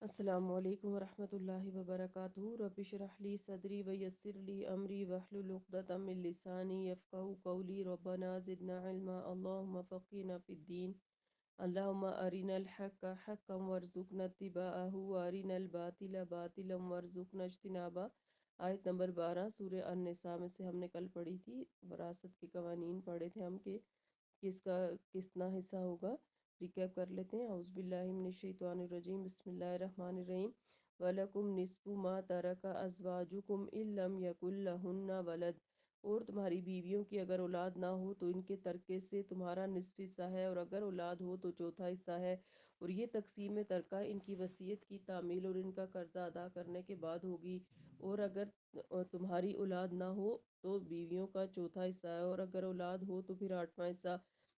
السلام علیکم ورحمۃ اللہ وبرکاتہ رب اشرح لی صدری ویسر لی امری واحلل عقدۃ من لسانی یفقهوا قولی ربنا زدنا علما اللهم فقهنا فی الدین اللهم ارنا الحق حقا وارزقنا اتباعه وارنا الباطل باطلا وارزقنا اجتنابه۔ آیت نمبر 12 سورہ النساء میں سے ہم نے کل پڑھی تھی، وراثت کے قوانین پڑھے تھے ہم کہ کس کا کتنا حصہ ہوگا۔ ریکیپ کر لیتے ہیں۔ اعوذ باللہ من الشیطان الرجیم، بسم اللہ الرحمن الرحیم۔ وَلَكُمْ نِصْفُ مَا تَرَكَ أَزْوَاجُكُمْ إِن لَّمْ يَكُن لَّهُنَّ وَلَدٌ، اور تمہاری بیویوں کی اگر اولاد نہ ہو تو ان کے ترکے سے تمہارا نصف حصہ ہے، اور اگر اولاد ہو تو چوتھا حصہ ہے۔ اور یہ تقسیم ترکہ ان کی وصیت کی تعمیل اور ان کا قرضہ ادا کرنے کے بعد ہوگی۔ اور اگر تمہاری اولاد نہ ہو تو بیویوں کا چوتھا حصہ ہے، اور اگر اولاد ہو تو پھر آٹھواں حصہ۔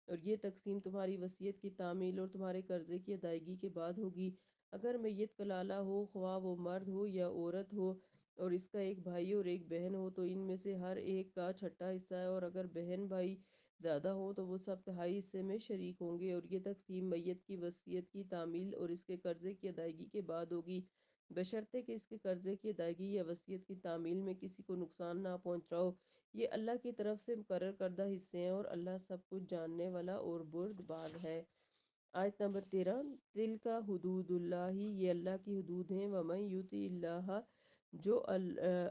اور یہ تقسیم تمہاری وصیت کی تعمیل اور تمہارے قرضے کی ادائیگی کے بعد ہوگی۔ اگر میت کلالہ ہو، خواہ وہ مرد ہو یا عورت ہو، اور اس کا ایک بھائی اور ایک بہن ہو تو ان میں سے ہر ایک کا چھٹا حصہ ہے، اور اگر بہن بھائی زیادہ ہوں تو وہ سب تہائی حصے میں شریک ہوں گے۔ اور یہ تقسیم میت کی وصیت کی تعمیل اور اس کے قرضے کی ادائیگی کے بعد ہوگی، بشرطے کہ اس کے قرضے کی ادائیگی یا وصیت کی تعمیل میں کسی کو نقصان نہ پہنچ رہا ہو۔ یہ اللہ کی طرف سے مقرر کردہ حصے ہیں، اور اللہ سب کچھ جاننے والا اور بردبار ہے۔ آیت نمبر 13، دل کا حدود اللہ، یہ اللہ کی حدود ہیں۔ وَمَن یُطِعِ اللَّهَ، جو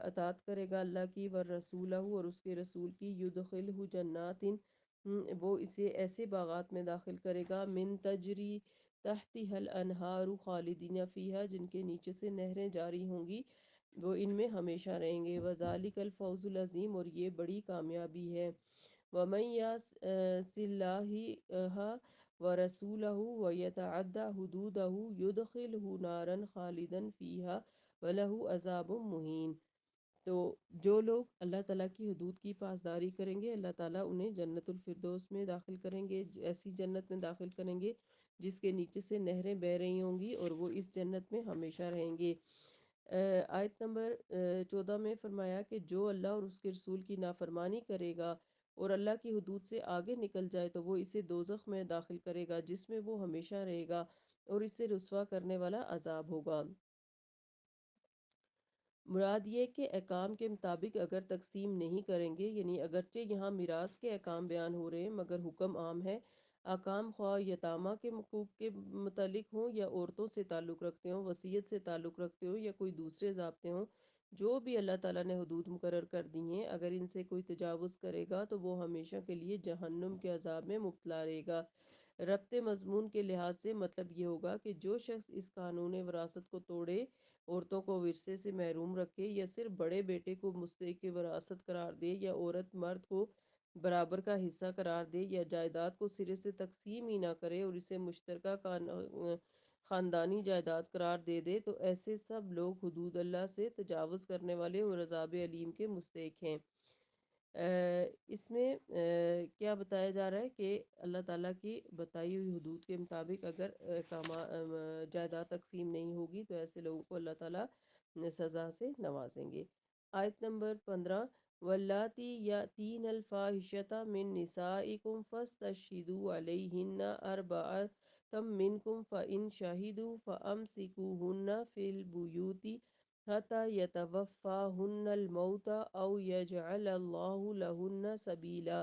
اطاعت کرے گا اللہ کی، وَالرَّسُولَ، اور اس کے رسول کی، یُدْخِلْهُ جناتٍ، وہ اسے ایسے باغات میں داخل کرے گا، من تجری تحتها الانہار خالدین فیہا، جن کے نیچے سے نہریں جاری ہوں گی، وہ ان میں ہمیشہ رہیں گے۔ وَذَلِكَ الْفَوْزُ الْعَظِيمُ، اور یہ بڑی کامیابی ہے۔ وَمَن يَعْصِ اللَّهَ وَرَسُولَهُ وَيَتَعَدَّ حُدُودَهُ يُدْخِلْهُ نَارًا خَالِدًا فِيهَا وَلَهُ عَذَابٌ مُّهِينٌ۔ تو جو لوگ اللہ تعالیٰ کی حدود کی پاسداری کریں گے، اللہ تعالیٰ انہیں جنت الفردوس میں داخل کریں گے، ایسی جنت میں داخل کریں گے جس کے نیچے سے نہریں بہہ رہی ہوں گی، اور وہ اس جنت میں ہمیشہ رہیں گے۔ آیت نمبر 14 میں فرمایا کہ جو اللہ اور اس کے رسول کی نافرمانی کرے گا اور اللہ کی حدود سے آگے نکل جائے تو وہ اسے دوزخ میں داخل کرے گا، جس میں وہ ہمیشہ رہے گا، اور اسے رسوا کرنے والا عذاب ہوگا۔ مراد یہ کہ احکام کے مطابق اگر تقسیم نہیں کریں گے، یعنی اگرچہ یہاں میراث کے احکام بیان ہو رہے ہیں مگر حکم عام ہے۔ احکام خواہ یتامہ کے حقوق کے متعلق ہوں یا عورتوں سے تعلق رکھتے ہوں، وصیت سے تعلق رکھتے ہوں یا کوئی دوسرے ضابطے ہوں، جو بھی اللہ تعالیٰ نے حدود مقرر کر دی ہیں، اگر ان سے کوئی تجاوز کرے گا تو وہ ہمیشہ کے لیے جہنم کے عذاب میں مبتلا رہے گا۔ ربط مضمون کے لحاظ سے مطلب یہ ہوگا کہ جو شخص اس قانون وراثت کو توڑے، عورتوں کو ورثے سے محروم رکھے، یا صرف بڑے بیٹے کو مستحق وراثت قرار دے، یا عورت مرد کو برابر کا حصہ قرار دے، یا جائیداد کو سرے سے تقسیم ہی نہ کرے اور اسے مشترکہ خاندانی جائیداد قرار دے دے، تو ایسے سب لوگ حدود اللہ سے تجاوز کرنے والے اور عذاب علیم کے مستحق ہیں۔ اس میں کیا بتایا جا رہا ہے کہ اللہ تعالیٰ کی بتائی ہوئی حدود کے مطابق اگر جائیداد تقسیم نہیں ہوگی تو ایسے لوگوں کو اللہ تعالیٰ سزا سے نوازیں گے۔ آیت نمبر 15، واللاتی یاتین الفاحشۃ من نسائکم فاستشہدوا علیہن اربعۃ منکم فإن شہدوا فامسکوہن فی البیوت حتی یتوفاہن الموت او یجعل اللہ لہن سبیلا۔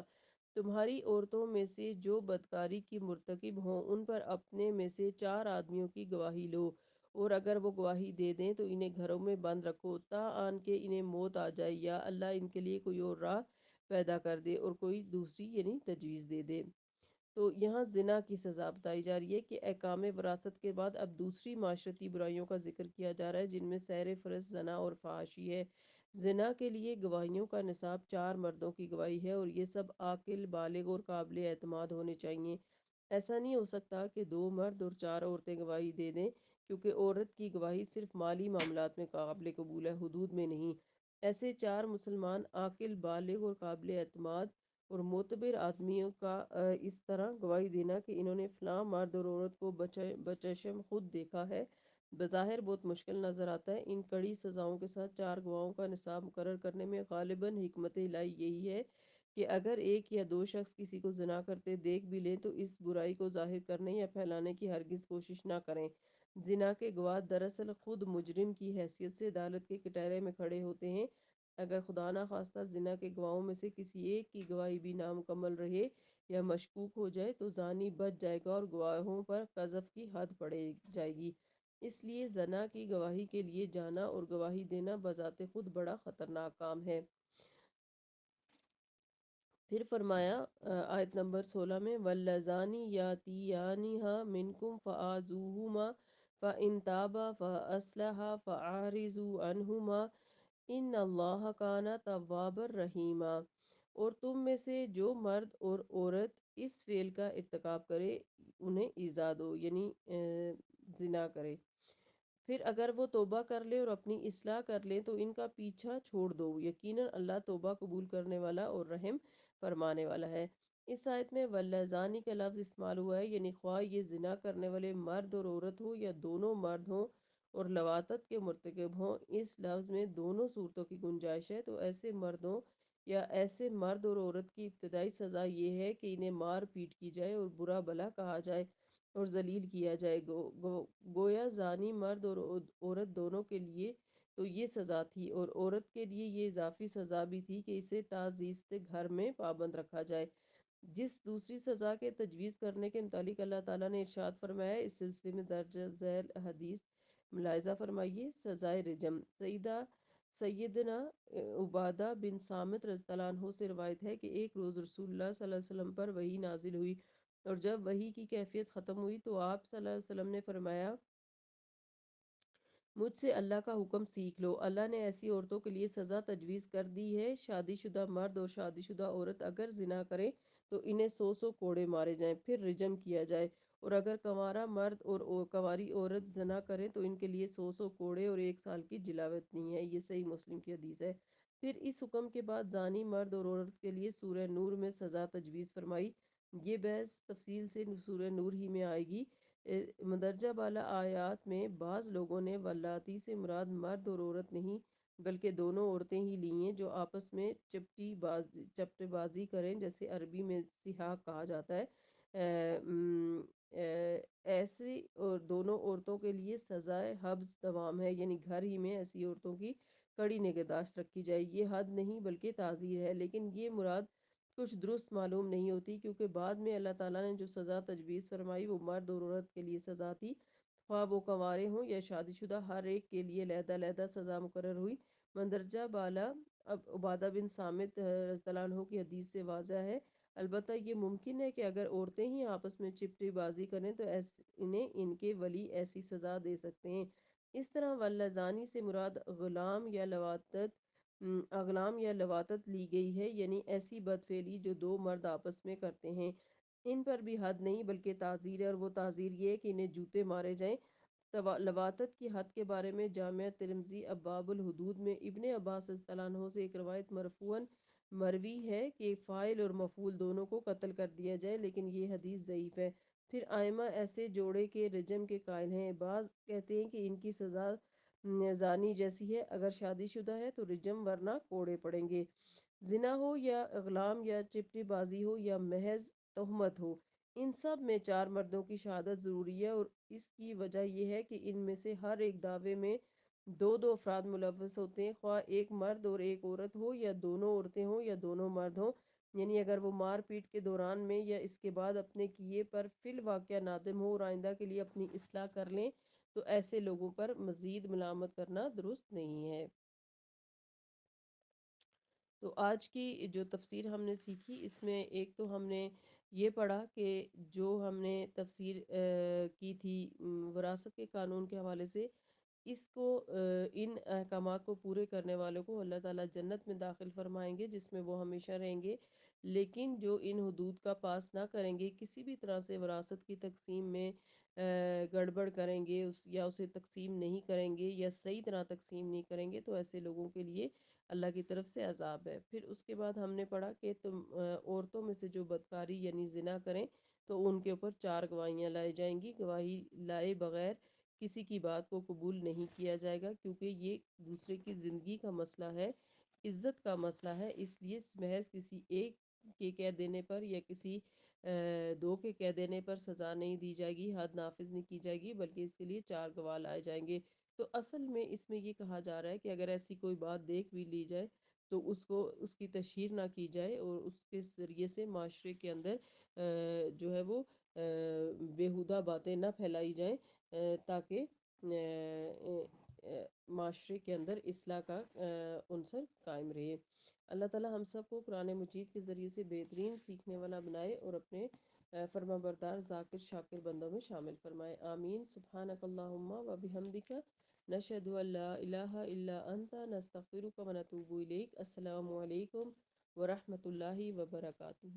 تمہاری عورتوں میں سے جو بدکاری کی مرتکب ہوں ان پر اپنے میں سے 4 آدمیوں کی گواہی لو، اور اگر وہ گواہی دے دیں تو انہیں گھروں میں بند رکھو تا آن کے انہیں موت آ جائے، یا اللہ ان کے لیے کوئی اور راہ پیدا کر دے اور کوئی دوسری یعنی تجویز دے دے۔ تو یہاں زنا کی سزا بتائی جا رہی ہے کہ احکام وراثت کے بعد اب دوسری معاشرتی برائیوں کا ذکر کیا جا رہا ہے، جن میں سیر فرض، زنا اور فحاشی ہے۔ زنا کے لیے گواہیوں کا نصاب 4 مردوں کی گواہی ہے، اور یہ سب عاقل، بالغ اور قابل اعتماد ہونے چاہیے۔ ایسا نہیں ہو سکتا کہ 2 مرد اور 4 عورتیں گواہی دے دیں، کیونکہ عورت کی گواہی صرف مالی معاملات میں قابل قبول ہے، حدود میں نہیں۔ ایسے 4 مسلمان عاقل، بالغ اور قابل اعتماد اور معتبر آدمیوں کا اس طرح گواہی دینا کہ انہوں نے فلاں مرد اور عورت کو بچشم خود دیکھا ہے، بظاہر بہت مشکل نظر آتا ہے۔ ان کڑی سزاؤں کے ساتھ 4 گواہوں کا نصاب مقرر کرنے میں غالباً حکمت الہی یہی ہے کہ اگر 1 یا 2 شخص کسی کو زنا کرتے دیکھ بھی لیں تو اس برائی کو ظاہر کرنے یا پھیلانے کی ہرگز کوشش نہ کریں۔ زنا کے گواہ دراصل خود مجرم کی حیثیت سے عدالت کے کٹہرے میں کھڑے ہوتے ہیں۔ اگر خدا نخواستہ زنا کے گواہوں میں سے کسی ایک کی گواہی بھی نامکمل رہے یا مشکوک ہو جائے تو زانی بچ جائے گا اور گواہوں پر قذف کی حد پڑے جائے گی۔ اس لیے زنا کی گواہی کے لیے جانا اور گواہی دینا بذات خود بڑا خطرناک کام ہے۔ پھر فرمایا آیت نمبر 16 میں وَاللَّذَانِ يَأْتِيَانِهَا مِنْكُمْ فَآذُوهُمَا فَإِنْ تَابَا فَأَصْلَحَا فَأَعْرِضُوا عَنْهُمَا إِنَّ اللَّهَ كَانَ تَوَّابًا رَحِيمًا۔ اور تم میں سے جو مرد اور عورت اس فعل کا ارتکاب کرے انہیں ایذا دو، یعنی زنا کرے، پھر اگر وہ توبہ کر لے اور اپنی اصلاح کر لیں تو ان کا پیچھا چھوڑ دو، یقیناً اللہ توبہ قبول کرنے والا اور رحم فرمانے والا ہے۔ اس آیت میں واللزانی کا لفظ استعمال ہوا ہے، یعنی خواہ یہ زنا کرنے والے مرد اور عورت ہو یا دونوں مرد ہوں اور لواطت کے مرتکب ہوں، اس لفظ میں دونوں صورتوں کی گنجائش ہے۔ تو ایسے مردوں یا ایسے مرد اور عورت کی ابتدائی سزا یہ ہے کہ انہیں مار پیٹ کی جائے اور برا بھلا کہا جائے اور ذلیل کیا جائے۔ گویا زانی مرد اور عورت دونوں کے لیے تو یہ سزا تھی، اور عورت کے لیے یہ اضافی سزا بھی تھی کہ اسے تعزیرِ گھر میں پابند رکھا جائے۔ جس دوسری سزا کے تجویز کرنے کے متعلق اللہ تعالیٰ نے ارشاد فرمایا ہے، اس سلسلے میں درج ذیل حدیث ملاحظہ فرمائیے۔ سزائے رجم سیدنا عبادہ بن صامت رضی اللہ عنہ سے روایت ہے کہ ایک روز رسول اللہ صلی اللہ علیہ وسلم پر وحی نازل ہوئی، اور جب وحی کی کیفیت ختم ہوئی تو آپ صلی اللہ علیہ وسلم نے فرمایا مجھ سے اللہ کا حکم سیکھ لو۔ اللہ نے ایسی عورتوں کے لیے سزا تجویز کر دی ہے، شادی شدہ مرد اور شادی شدہ عورت اگر زنا کریں تو انہیں 100 کوڑے مارے جائیں، پھر رجم کیا جائے، اور اگر کنوارا مرد اور کنواری عورت زنا کریں تو ان کے لیے 100 کوڑے اور 1 سال کی جلاوطنی ہے۔ یہ صحیح مسلم کی حدیث ہے۔ پھر اس حکم کے بعد زانی مرد اور عورت کے لیے سورہ نور میں سزا تجویز فرمائی۔ یہ بحث تفصیل سے سورہ نور ہی میں آئے گی۔ مندرجہ بالا آیات میں بعض لوگوں نے واللاتی سے مراد مرد اور عورت نہیں بلکہ دونوں عورتیں ہی لی ہیں جو آپس میں چپٹے بازی کریں، جیسے عربی میں سحاق کہا جاتا ہے۔ ایسی اور دونوں عورتوں کے لیے سزائے حبس دوام ہے، یعنی گھر ہی میں ایسی عورتوں کی کڑی نگہداشت رکھی جائے۔ یہ حد نہیں بلکہ تعزیر ہے، لیکن یہ مراد کچھ درست معلوم نہیں ہوتی، کیونکہ بعد میں اللہ تعالیٰ نے جو سزا تجویز فرمائی وہ مرد اور عورت کے لیے سزا تھی، خواہ وہ کنوارے ہوں یا شادی شدہ، ہر ایک کے لیے علیحدہ علیحدہ سزا مقرر ہوئی۔ مندرجہ بالا اب عبادہ بن صامت رضی اللہ عنہ کی حدیث سے واضح ہے۔ البتہ یہ ممکن ہے کہ اگر عورتیں ہی آپس میں چپٹی بازی کریں تو انہیں ان کے ولی ایسی سزا دے سکتے ہیں۔ اس طرح واللزانی سے مراد اغلام یا لواطت لی گئی ہے، یعنی ایسی بدفعلی جو دو مرد آپس میں کرتے ہیں۔ ان پر بھی حد نہیں بلکہ تعزیر ہے، اور وہ تعزیر یہ ہے کہ انہیں جوتے مارے جائیں۔ لواطت کی حد کے بارے میں جامعہ ترمذی ابواب الحدود میں ابن عباس رضی اللہ عنہ سے ایک روایت مرفوعاً مروی ہے کہ فاعل اور مفعول دونوں کو قتل کر دیا جائے، لیکن یہ حدیث ضعیف ہے۔ پھر ائمہ ایسے جوڑے کے رجم کے قائل ہیں۔ بعض کہتے ہیں کہ ان کی سزا زانی جیسی ہے، اگر شادی شدہ ہے تو رجم ورنہ کوڑے پڑیں گے۔ زنا ہو یا اغلام یا چپٹی بازی ہو یا محض تہمت ہو، ان سب میں 4 مردوں کی شہادت ضروری ہے، اور اس کی وجہ یہ ہے کہ ان میں سے ہر ایک دعوے میں دو دو افراد ملوث ہوتے ہیں، خواہ ایک مرد اور ایک عورت ہو یا دونوں عورتیں ہوں یا دونوں مرد ہوں۔ یعنی اگر وہ مار پیٹ کے دوران میں یا اس کے بعد اپنے کیے پر فی الواقعہ نادم ہو اور آئندہ کے لیے اپنی اصلاح کر لیں تو ایسے لوگوں پر مزید ملامت کرنا درست نہیں ہے۔ تو آج کی جو تفسیر ہم نے سیکھی، اس میں ایک تو ہم نے یہ پڑھا کہ جو ہم نے تفسیر کی تھی وراثت کے قانون کے حوالے سے، اس کو ان احکامات کو پورے کرنے والوں کو اللہ تعالیٰ جنت میں داخل فرمائیں گے جس میں وہ ہمیشہ رہیں گے، لیکن جو ان حدود کا پاس نہ کریں گے، کسی بھی طرح سے وراثت کی تقسیم میں گڑبڑ کریں گے یا اسے تقسیم نہیں کریں گے یا صحیح طرح تقسیم نہیں کریں گے، تو ایسے لوگوں کے لیے اللہ کی طرف سے عذاب ہے۔ پھر اس کے بعد ہم نے پڑھا کہ تم عورتوں میں سے جو بدکاری یعنی زنا کریں تو ان کے اوپر 4 گواہیاں لائی جائیں گی۔ گواہی لائے بغیر کسی کی بات کو قبول نہیں کیا جائے گا، کیونکہ یہ دوسرے کی زندگی کا مسئلہ ہے، عزت کا مسئلہ ہے، اس لیے محض کسی ایک کے کہہ دینے پر یا کسی دو کے کہہ دینے پر سزا نہیں دی جائے گی، حد نافذ نہیں کی جائے گی، بلکہ اس کے لیے 4 گواہ لائے جائیں گے۔ تو اصل میں اس میں یہ کہا جا رہا ہے کہ اگر ایسی کوئی بات دیکھ بھی لی جائے تو اس کو اس کی تشہیر نہ کی جائے، اور اس کے ذریعے سے معاشرے کے اندر جو ہے وہ بیہودہ باتیں نہ پھیلائی جائیں، تاکہ معاشرے کے اندر اصلاح کا عنصر قائم رہے۔ اللہ تعالی ہم سب کو قرآن مجید کے ذریعے سے بہترین سیکھنے والا بنائے، اور اپنے فرما بردار ذاکر شاکر بندوں میں شامل فرمائے، آمین۔ سبحانک اللہم و بحمدک، نشہد ان لا الہ الا انت، نستغفرک و نتوب الیک۔ السلام علیکم ورحمۃ اللہ وبرکاتہ۔